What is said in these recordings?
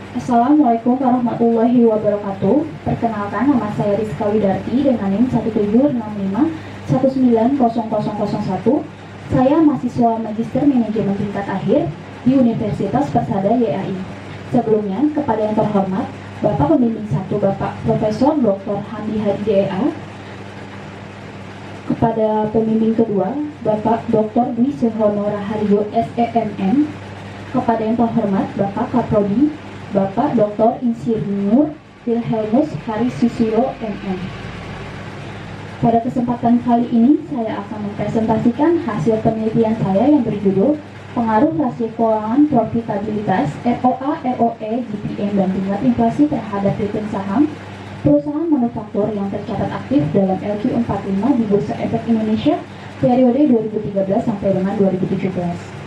Assalamualaikum warahmatullahi wabarakatuh. Perkenalkan, nama saya Rizka Widarti dengan NIM 17651900001. Saya mahasiswa Magister Manajemen tingkat akhir di Universitas Persada YAI. Sebelumnya, kepada yang terhormat Bapak Pembimbing 1 Bapak Profesor Dr. Handi Hadi DEA, kepada pembimbing kedua Bapak Dr. Dwi Suhono Raharjo SEMM, kepada yang terhormat Bapak Kaprodi Bapak Dr. Insinyur Wilhelmus Haris Susilo MM. Pada kesempatan kali ini saya akan mempresentasikan hasil penelitian saya yang berjudul Pengaruh Rasio Keuangan Profitabilitas ROA, ROE, GPM, dan tingkat inflasi terhadap return saham perusahaan manufaktur yang tercatat aktif dalam LQ45 di Bursa Efek Indonesia periode 2013 sampai dengan 2017.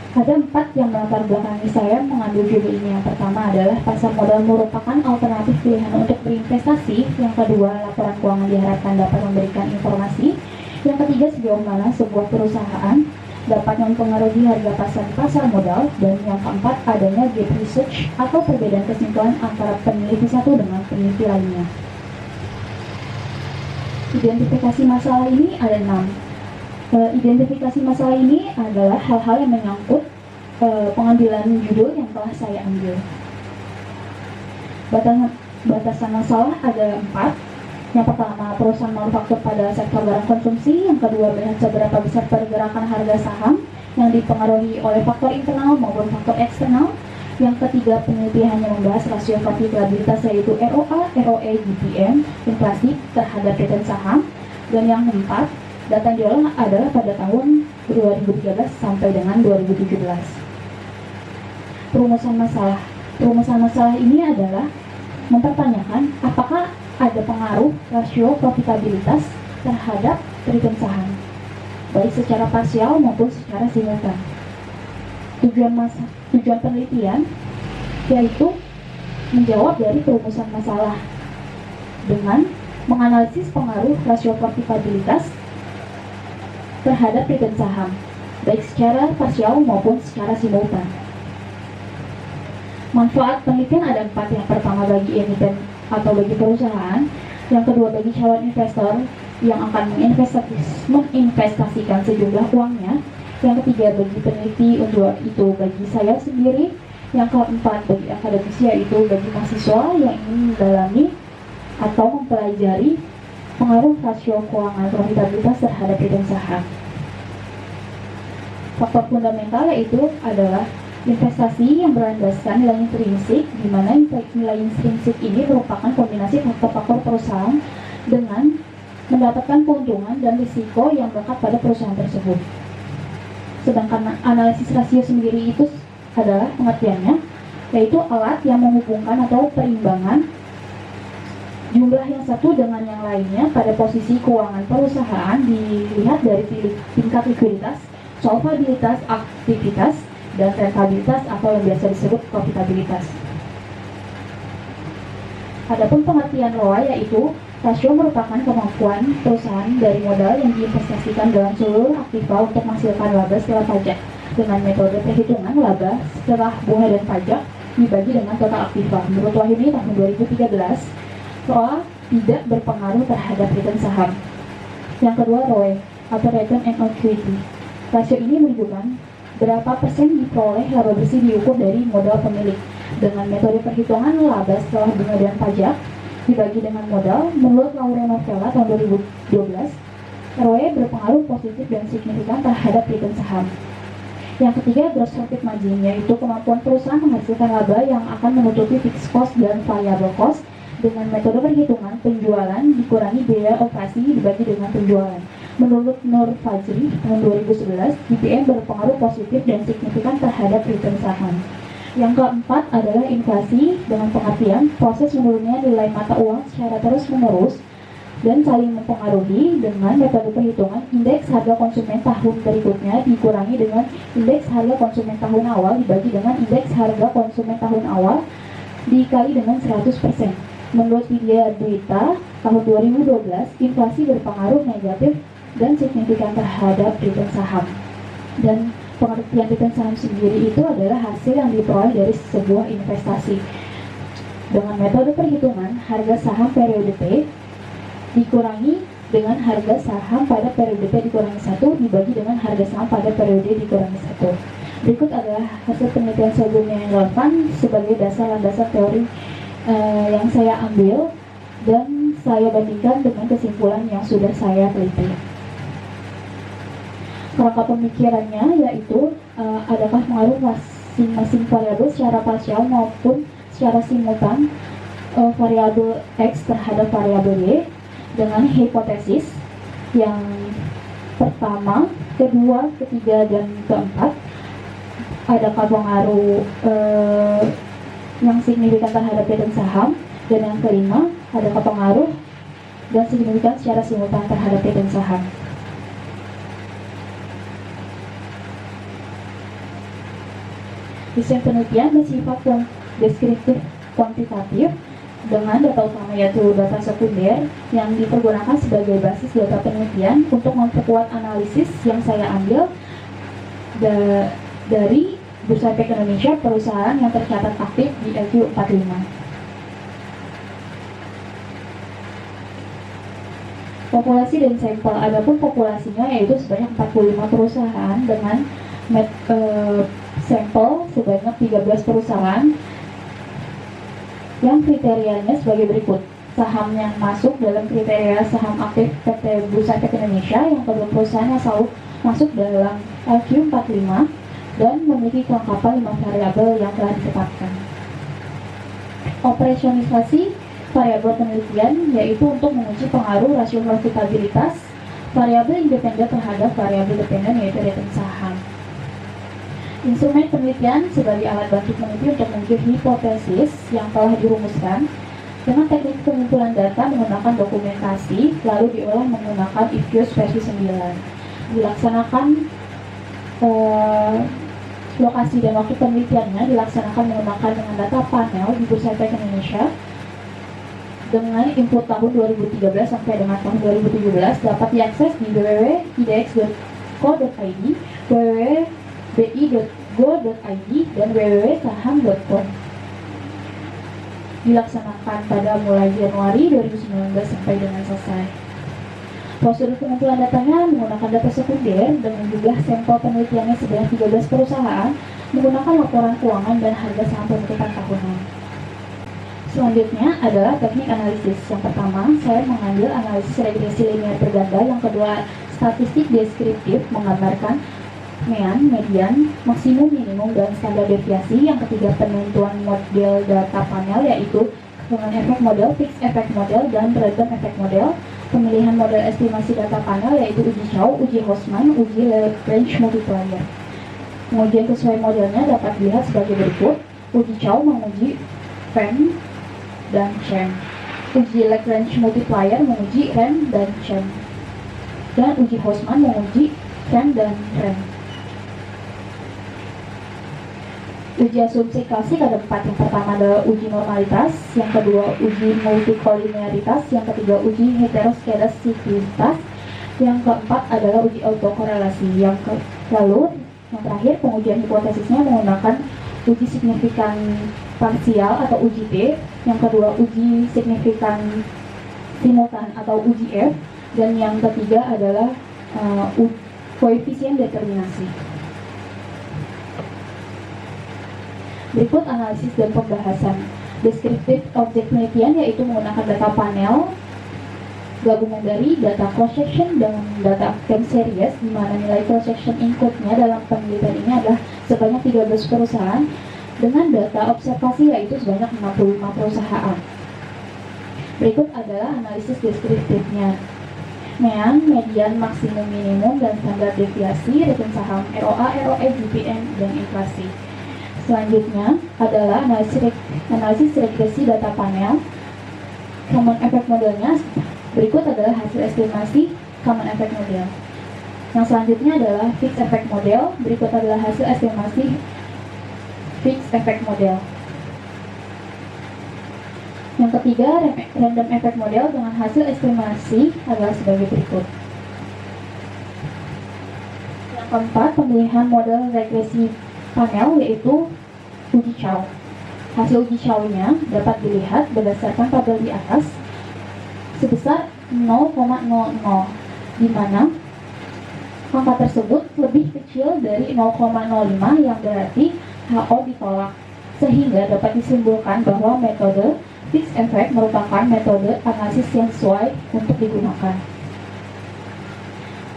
Ada 4 yang melatar belakangi saya mengambil judul ini. Yang pertama adalah pasar modal merupakan alternatif pilihan untuk berinvestasi. Yang kedua, laporan keuangan diharapkan dapat memberikan informasi. Yang ketiga, sejauh mana sebuah perusahaan dapat mempengaruhi harga pasar di pasar modal. Dan yang keempat, adanya gap research atau perbedaan kesimpulan antara peneliti satu dengan peneliti lainnya. Identifikasi masalah ini ada 6. Identifikasi masalah ini adalah hal-hal yang menyangkut pengambilan judul yang telah saya ambil. Batasan masalah ada 4. Yang pertama, perusahaan manufaktur pada sektor barang konsumsi. Yang kedua, melihat seberapa besar pergerakan harga saham yang dipengaruhi oleh faktor internal maupun faktor eksternal. Yang ketiga, peneliti hanya membahas rasio profitabilitas yaitu ROA, ROE, GPM, inflasi terhadap return saham. Dan yang keempat, data yang diolah adalah pada tahun 2013 sampai dengan 2017. Perumusan masalah ini adalah mempertanyakan apakah ada pengaruh rasio profitabilitas terhadap return saham, baik secara parsial maupun secara simultan. Tujuan penelitian yaitu menjawab dari perumusan masalah dengan menganalisis pengaruh rasio profitabilitas terhadap return saham, baik secara parsial maupun secara simultan. Manfaat penelitian ada 4. Yang pertama, bagi emiten atau bagi perusahaan. Yang kedua, bagi calon investor yang akan menginvestasikan sejumlah uangnya. Yang ketiga, bagi peneliti untuk itu bagi saya sendiri. Yang keempat, bagi akademisi yaitu bagi mahasiswa yang ingin mendalami atau mempelajari pengaruh rasio keuangan profitabilitas terhadap return saham. Faktor fundamental yaitu adalah investasi yang berlandaskan nilai intrinsik, di mana nilai intrinsik ini merupakan kombinasi faktor-faktor perusahaan dengan mendapatkan keuntungan dan risiko yang melekat pada perusahaan tersebut. Sedangkan analisis rasio sendiri itu adalah pengertiannya, yaitu alat yang menghubungkan atau perimbangan jumlah yang satu dengan yang lainnya pada posisi keuangan perusahaan dilihat dari tingkat likuiditas, solvabilitas aktivitas, dan rentabilitas atau yang biasa disebut profitabilitas. Adapun pengertian ROA yaitu rasio merupakan kemampuan perusahaan dari modal yang diinvestasikan dalam seluruh aktiva untuk menghasilkan laba setelah pajak dengan metode perhitungan laba setelah bunga dan pajak dibagi dengan total aktiva. Menurut Wahyuni tahun 2013, ROA tidak berpengaruh terhadap return saham. Yang kedua, ROE atau Return on Equity. Rasio ini menunjukkan berapa persen diperoleh laba bersih diukur dari modal pemilik dengan metode perhitungan laba setelah bunga dan pajak dibagi dengan modal. Menurut Laure Novella tahun 2012, ROE berpengaruh positif dan signifikan terhadap return saham. Yang ketiga, gross profit margin, yaitu kemampuan perusahaan menghasilkan laba yang akan menutupi fixed cost dan variable cost dengan metode perhitungan penjualan dikurangi biaya operasi dibagi dengan penjualan. Menurut Nur Fajri tahun 2011, GPM berpengaruh positif dan signifikan terhadap return saham. Yang keempat adalah inflasi dengan pengertian proses menurunnya nilai mata uang secara terus-menerus dan saling mempengaruhi dengan metode perhitungan indeks harga konsumen tahun berikutnya dikurangi dengan indeks harga konsumen tahun awal dibagi dengan indeks harga konsumen tahun awal dikali dengan 100%. Menurut Widya Dwita tahun 2012, inflasi berpengaruh negatif dan signifikan terhadap return saham. Dan Pengertian return saham sendiri itu adalah hasil yang diperoleh dari sebuah investasi. Dengan metode perhitungan, harga saham periode T dikurangi dengan harga saham pada periode T dikurangi 1 dibagi dengan harga saham pada periode dikurangi 1. Berikut adalah hasil penelitian sebelumnya yang relevan sebagai dasar landasan teori yang saya ambil dan saya bandingkan dengan kesimpulan yang sudah saya teliti. Kerangka pemikirannya yaitu adakah pengaruh masing-masing variabel secara parsial maupun secara simultan variabel X terhadap variabel Y dengan hipotesis yang pertama, kedua, ketiga, dan keempat. Adakah pengaruh yang signifikan terhadap return saham, dan yang kelima, adakah pengaruh dan signifikan secara simultan terhadap return saham. Desain penelitian bersifat deskriptif kuantitatif dengan data utama yaitu data sekunder yang dipergunakan sebagai basis data penelitian untuk memperkuat analisis yang saya ambil dari Bursa Efek Indonesia, perusahaan yang tercatat aktif di LQ 45. Populasi dan sampel, adapun populasinya yaitu sebanyak 45 perusahaan dengan sampel sebanyak 13 perusahaan yang kriterianya sebagai berikut. Saham yang masuk dalam kriteria saham aktif PT Bursa Efek Indonesia, yang kedua perusahaan yang selalu masuk dalam LQ 45 dan memiliki kelengkapan 5 variabel yang telah ditetapkan. Operasionalisasi variabel penelitian yaitu untuk menguji pengaruh rasio profitabilitas variabel independen terhadap variabel dependen yaitu return saham. Instrumen penelitian sebagai alat bantu peneliti untuk menguji hipotesis yang telah dirumuskan dengan teknik pengumpulan data menggunakan dokumentasi lalu diolah menggunakan IFIOS versi 9. Dilaksanakan lokasi dan waktu penelitiannya dilaksanakan menggunakan dengan data panel di Bursa Efek Indonesia dengan input tahun 2013 sampai dengan tahun 2017 dapat diakses di www.idx.co.id, www.bi.go.id, dan www.saham.com. Dilaksanakan pada mulai Januari 2019 sampai dengan selesai. Prosedur pengumpulan datanya menggunakan data sekunder dengan jumlah sampel penelitiannya sebanyak 13 perusahaan menggunakan laporan keuangan dan harga saham penutupan tahunan. Selanjutnya adalah teknik analisis. Yang pertama, saya mengambil analisis regresi linear berganda. Yang kedua, statistik deskriptif menggambarkan mean, median, maksimum, minimum, dan standar deviasi. Yang ketiga, penentuan model data panel yaitu dengan efek model, fixed efek model, dan random efek model. Pemilihan model estimasi data panel yaitu uji Chow, uji Hostman, uji Lagrange multiplier. Pengujian sesuai modelnya dapat dilihat sebagai berikut. Uji Chow menguji Fen dan Chen. Uji Lagrange multiplier menguji Ren dan Chen. Dan uji Hostman menguji Fen dan Ren. Uji asumsi klasik ada 4. Yang pertama adalah uji normalitas, yang kedua uji multikolinearitas, yang ketiga uji heteroskedastisitas, yang keempat adalah uji autokorelasi. Lalu yang terakhir pengujian hipotesisnya menggunakan uji signifikan parsial atau uji T, yang kedua uji signifikan simultan atau uji F, dan yang ketiga adalah koefisien determinasi. Berikut analisis dan pembahasan. Deskriptif objek penelitian yaitu menggunakan data panel gabungan dari data cross section dan data time series, di mana nilai cross section include-nya dalam penelitian ini adalah sebanyak 13 perusahaan dengan data observasi yaitu sebanyak 65 perusahaan. Berikut adalah analisis deskriptifnya. Mean, median, maksimum, minimum, dan standar deviasi, return saham, ROA, ROE, GPM, dan inflasi. Selanjutnya adalah analisis regresi data panel. Common effect modelnya berikut adalah hasil estimasi common effect model. Yang selanjutnya adalah fixed effect model. Berikut adalah hasil estimasi fixed effect model. Yang ketiga, random effect model dengan hasil estimasi adalah sebagai berikut. Yang keempat, pemilihan model regresi panel yaitu uji Chow. Hasil uji Chow-nya dapat dilihat berdasarkan tabel di atas sebesar 0,00, di mana angka tersebut lebih kecil dari 0,05 yang berarti HO ditolak, sehingga dapat disimpulkan bahwa metode fixed effect merupakan metode analisis yang sesuai untuk digunakan.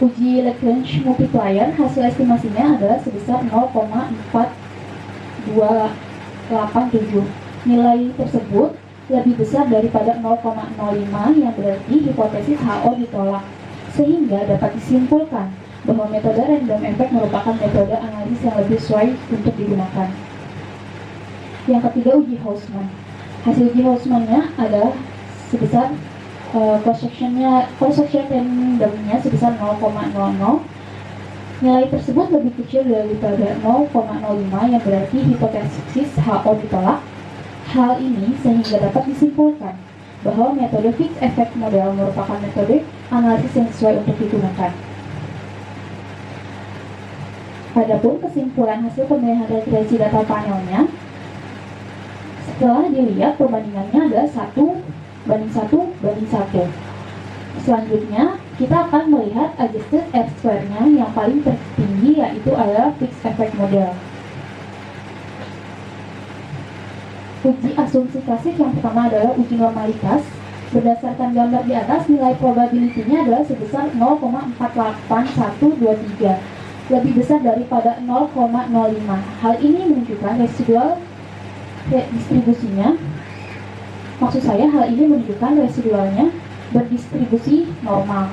Uji Lagrange multiplier hasil estimasinya adalah sebesar 0,4287. Nilai tersebut lebih besar daripada 0,05 yang berarti hipotesis HO ditolak, sehingga dapat disimpulkan bahwa metode random effect merupakan metode analisis yang lebih sesuai untuk digunakan. Yang ketiga, uji Hausman. Hasil uji Hausman-nya adalah sebesar cross-section randomnya sebesar 0,00. Nilai tersebut lebih kecil daripada 0,05 yang berarti hipotesis HO ditolak. Hal ini sehingga dapat disimpulkan bahwa metode fixed effect model merupakan metode analisis yang sesuai untuk digunakan. Adapun kesimpulan hasil pemilihan regresi data panelnya, setelah dilihat perbandingannya adalah 1:1:1. Selanjutnya kita akan melihat adjusted R-square-nya yang paling tertinggi, yaitu adalah fixed effect model. Uji asumsi klasik yang pertama adalah uji normalitas. Berdasarkan gambar di atas, nilai probability-nya adalah sebesar 0,48123, lebih besar daripada 0,05. Hal ini menunjukkan residual distribusinya. Maksud saya, hal ini menunjukkan residualnya berdistribusi normal.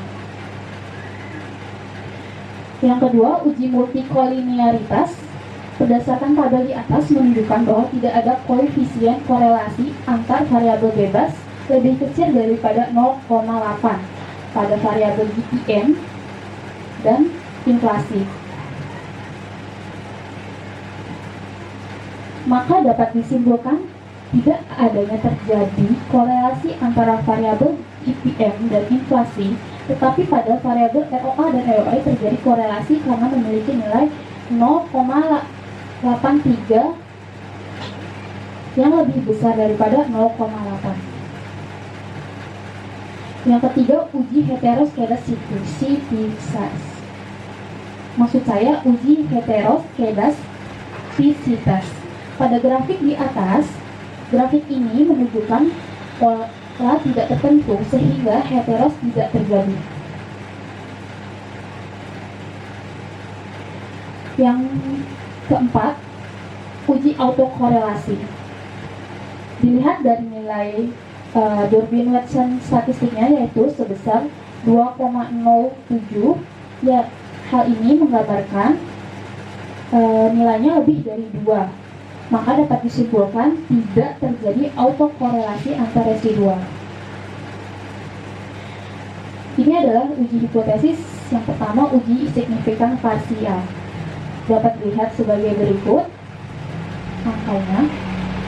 Yang kedua, uji multikolinearitas. Berdasarkan tabel di atas menunjukkan bahwa tidak ada koefisien korelasi antar variabel bebas lebih kecil daripada 0,8 pada variabel GPM dan inflasi. Maka dapat disimpulkan tidak adanya terjadi korelasi antara variabel GPM dan inflasi, tetapi pada variabel ROA dan ROI terjadi korelasi karena memiliki nilai 0,83 yang lebih besar daripada 0,8. Yang ketiga, uji heteroskedasisitas. Maksud saya uji heteroskedastisitas. Pada grafik di atas, grafik ini menunjukkan pola tidak tertentu sehingga heteros tidak terjadi. Yang keempat, uji autokorelasi. Dilihat dari nilai Durbin-Watson statistiknya yaitu sebesar 2,07. Ya, hal ini menggambarkan nilainya lebih dari 2. Maka dapat disimpulkan tidak terjadi autokorelasi antar residual. Ini adalah uji hipotesis yang pertama, uji signifikan parsial. Dapat dilihat sebagai berikut angkanya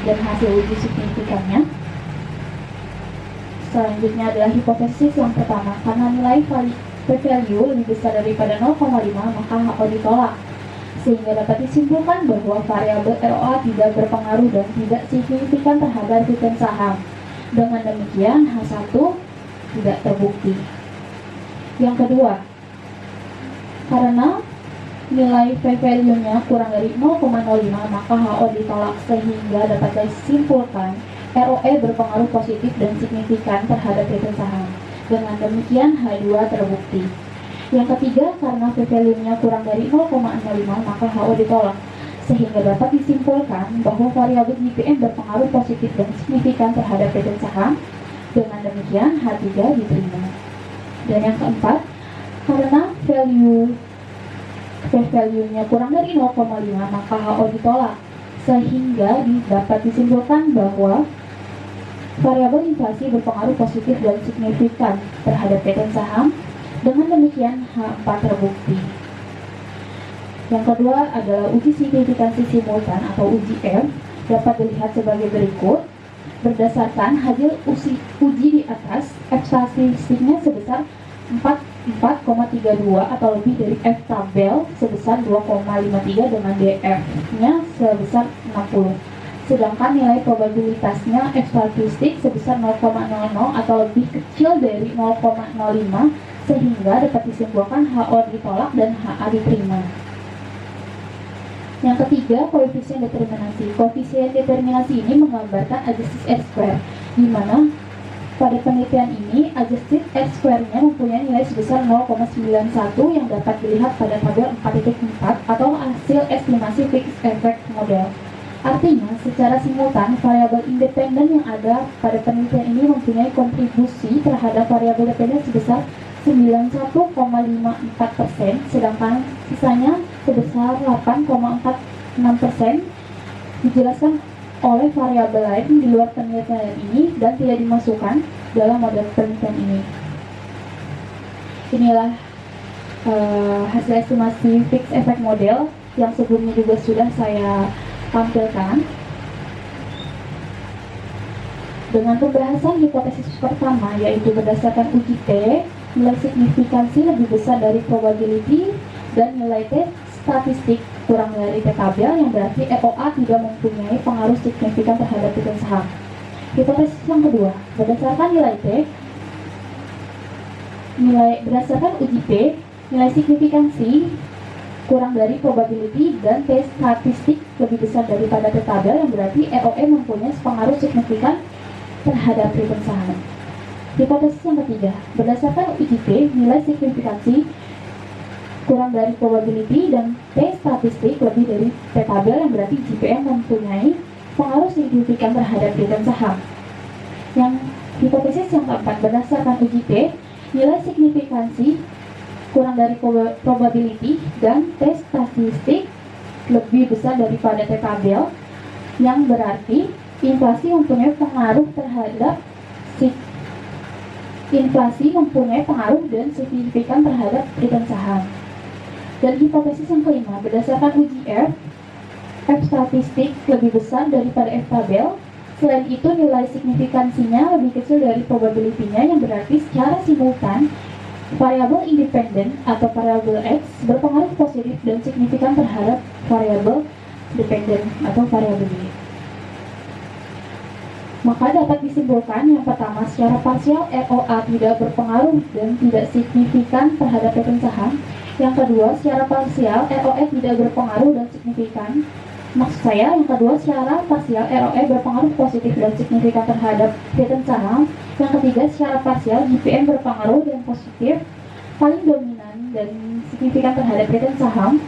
dan hasil uji signifikannya. Selanjutnya adalah hipotesis yang pertama, karena nilai p-value lebih besar daripada 0,5 maka HO ditolak, sehingga dapat disimpulkan bahwa variabel ROA tidak berpengaruh dan tidak signifikan terhadap return saham. Dengan demikian H1 tidak terbukti. Yang kedua, karena nilai p-value-nya kurang dari 0,05 maka HO ditolak, sehingga dapat disimpulkan ROE berpengaruh positif dan signifikan terhadap return saham. Dengan demikian H2 terbukti. Yang ketiga, karena p-value-nya kurang dari 0,05 maka HO ditolak, sehingga dapat disimpulkan bahwa variabel GPM berpengaruh positif dan signifikan terhadap return saham. Dengan demikian H3 diterima. Dan yang keempat, karena p-value-nya kurang dari 0,5 maka HO ditolak, sehingga dapat disimpulkan bahwa variabel inflasi berpengaruh positif dan signifikan terhadap return saham. Dengan demikian H4 terbukti. Yang kedua adalah uji signifikansi simultan atau uji F. Dapat dilihat sebagai berikut. Berdasarkan hasil uji di atas, F statistiknya sebesar 4,32 atau lebih dari F tabel sebesar 2,53 dengan DF-nya sebesar 60. Sedangkan nilai probabilitasnya F statistik sebesar 0,00 atau lebih kecil dari 0,05 sehingga dapat disimpulkan HO ditolak dan HA diterima. Yang ketiga, koefisien determinasi. Koefisien determinasi ini menggambarkan adjusted R-square, di mana pada penelitian ini, adjusted R-square-nya mempunyai nilai sebesar 0,91 yang dapat dilihat pada tabel 4.4 atau hasil estimasi fixed effect model. Artinya, secara simultan, variabel independen yang ada pada penelitian ini mempunyai kontribusi terhadap variabel dependen sebesar 91,54%, sedangkan sisanya sebesar 8,46% dijelaskan oleh variabel lain di luar penelitian ini dan tidak dimasukkan dalam model penelitian ini. Inilah hasil estimasi fixed effect model yang sebelumnya juga sudah saya tampilkan. Dengan pembahasan hipotesis pertama, yaitu berdasarkan uji T, nilai signifikansi lebih besar dari probability dan nilai T statistik kurang dari T tabel, yang berarti EOA tidak mempunyai pengaruh signifikan terhadap return saham. Hipotesis yang kedua, berdasarkan berdasarkan uji T, nilai signifikansi kurang dari probability dan T statistik lebih besar daripada T tabel, yang berarti EOE mempunyai pengaruh signifikan terhadap return saham. Hipotesis yang ketiga, berdasarkan uji T, nilai signifikansi kurang dari probability dan T statistik lebih dari T tabel, yang berarti JPM mempunyai pengaruh signifikan terhadap return saham. Yang hipotesis yang keempat, berdasarkan uji T, nilai signifikansi kurang dari probability dan T statistik lebih besar daripada T tabel, yang berarti inflasi mempunyai pengaruh dan signifikan terhadap return saham. Dan hipotesis yang kelima, berdasarkan uji F statistik lebih besar daripada F tabel. Selain itu, nilai signifikansinya lebih kecil dari probability-nya, yang berarti secara simultan variabel independen atau variabel X berpengaruh positif dan signifikan terhadap variabel dependen atau variabel Y. Maka dapat disimpulkan yang pertama, secara parsial ROA tidak berpengaruh dan tidak signifikan terhadap return saham. Yang kedua, secara parsial ROE tidak berpengaruh dan signifikan. Maksud saya, yang kedua, secara parsial ROE berpengaruh positif dan signifikan terhadap return saham. Yang ketiga, secara parsial JPM berpengaruh dan positif, paling dominan dan signifikan terhadap return saham.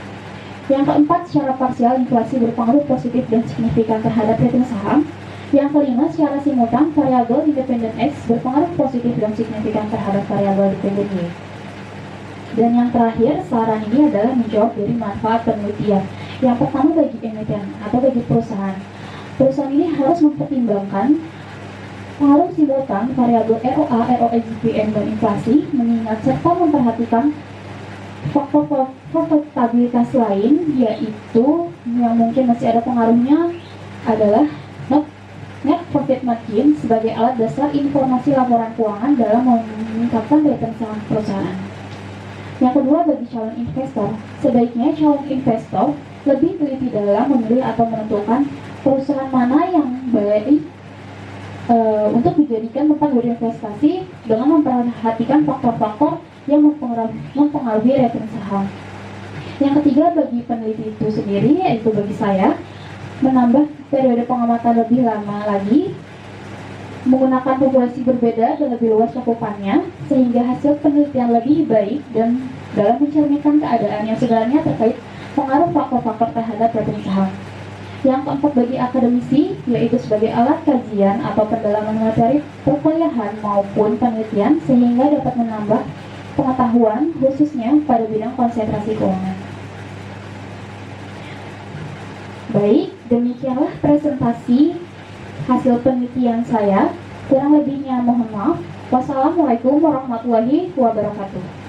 Yang keempat, secara parsial inflasi berpengaruh positif dan signifikan terhadap return saham. Yang kelima, secara simultan variabel independen X berpengaruh positif dan signifikan terhadap variabel dependen Y. Dan yang terakhir, saran ini adalah menjawab dari manfaat penelitian. Yang pertama, bagi emiten atau bagi perusahaan. Perusahaan ini harus mempertimbangkan pengaruh simultan variabel ROA, ROE, JPM, dan inflasi, mengingat serta memperhatikan faktor stabilitas lain, yaitu yang mungkin masih ada pengaruhnya adalah net profit margin sebagai alat dasar informasi laporan keuangan dalam meningkatkan return saham perusahaan. Yang kedua, bagi calon investor, sebaiknya calon investor lebih teliti dalam memilih atau menentukan perusahaan mana yang baik untuk dijadikan tempat berinvestasi dengan memperhatikan faktor-faktor yang mempengaruhi return saham. Yang ketiga, bagi peneliti itu sendiri, yaitu bagi saya, menambah periode pengamatan lebih lama lagi, menggunakan populasi berbeda dan lebih luas cakupannya, sehingga hasil penelitian lebih baik dan dalam mencerminkan keadaan yang sebenarnya terkait pengaruh faktor-faktor terhadap return saham. Yang keempat, bagi akademisi, yaitu sebagai alat kajian atau pendalaman materi perkuliahan maupun penelitian, sehingga dapat menambah pengetahuan khususnya pada bidang konsentrasi keuangan. Baik, demikianlah presentasi hasil penelitian saya. Kurang lebihnya mohon maaf. Wassalamualaikum warahmatullahi wabarakatuh.